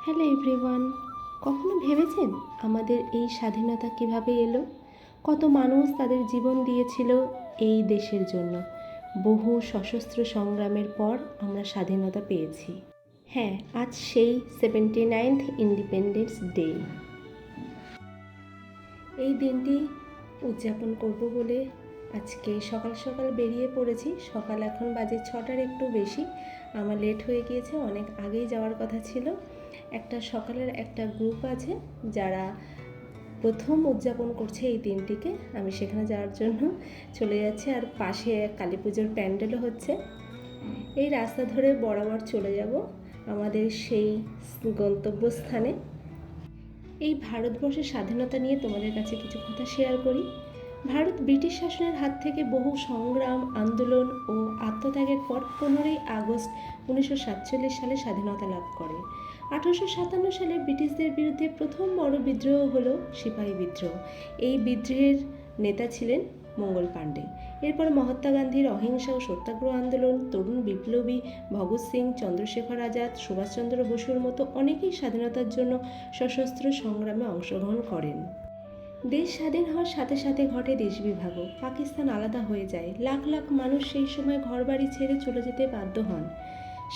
Hello everyone, কখনো ভেবেছেন আমাদের এই স্বাধীনতা কিভাবে এলো? কত মানুষ তাদের জীবন দিয়েছিল এই দেশের জন্য। বহু সশস্ত্র সংগ্রামের পর আমরা স্বাধীনতা পেয়েছি। হ্যাঁ, আজ সেই 79th ইন্ডিপেন্ডেন্স ডে। এই দিনটি উদযাপন করব বলে আজকে সকাল সকাল বেরিয়ে পড়েছি। সকাল এখন বাজে 6টার একটু বেশি। আমার লেট হয়ে গিয়েছে, অনেক আগেই যাওয়ার কথা ছিল। সকালের একটা গ্রুপ আছে যারা প্রথম উদযাপন করছে এই দিনটিকে। আমি সেখানে যাওয়ার জন্য চলে যাচ্ছি। আর পাশে কালী পুজোর প্যান্ডেলও হচ্ছে। এই রাস্তা ধরে বরাবর চলে যাব আমাদের সেই গন্তব্যস্থানে। এই ভারতবর্ষের স্বাধীনতা নিয়ে তোমাদের কাছে কিছু কথা শেয়ার করি। ভারত ব্রিটিশ শাসনের হাত থেকে বহু সংগ্রাম, আন্দোলন ও আত্মত্যাগের পর 15ই আগস্ট 1947 সালে স্বাধীনতা লাভ করে। 1857 সালে ব্রিটিশদের বিরুদ্ধে প্রথম বড় বিদ্রোহ হলো সিপাহী বিদ্রোহ। এই বিদ্রোহের নেতা ছিলেন মঙ্গল পাণ্ডে। এরপর মহাত্মা গান্ধীর অহিংসা ও সত্যাগ্রহ আন্দোলন, তরুণ বিপ্লবী ভগৎ সিং, চন্দ্রশেখর আজাদ, সুভাষচন্দ্র বসুর মতো অনেকেই স্বাধীনতার জন্য সশস্ত্র সংগ্রামে অংশগ্রহণ করেন। দেশ স্বাধীন হওয়ার সাথে সাথে ঘটে দেশ বিভাগও। পাকিস্তান আলাদা হয়ে যায়। লাখ লাখ মানুষ সেই সময় ঘরবাড়ি ছেড়ে চলে যেতে বাধ্য হন।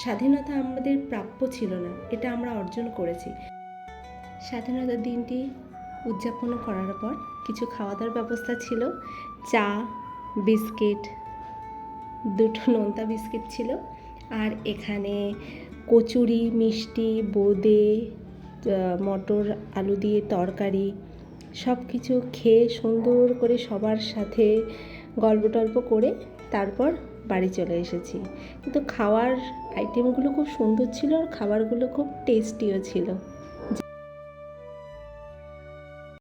স্বাধীনতা আমাদের প্রাপ্য ছিল না, এটা আমরা অর্জন করেছি। স্বাধীনতার দিনটি উদযাপন করার পর কিছু খাওয়া দাওয়ার ব্যবস্থা ছিল। চা, বিস্কিট, 2টো নোনতা বিস্কিট ছিল। আর এখানে কচুরি, মিষ্টি, বোঁদে, মটর আলু দিয়ে তরকারি, সব কিছু খেয়ে সুন্দর করে সবার সাথে গল্প টল্প করে তারপর বাড়ি চলে এসেছি। কিন্তু খাওয়ার আইটেমগুলো খুব সুন্দর ছিল আর খাবারগুলো খুব টেস্টিও ছিল।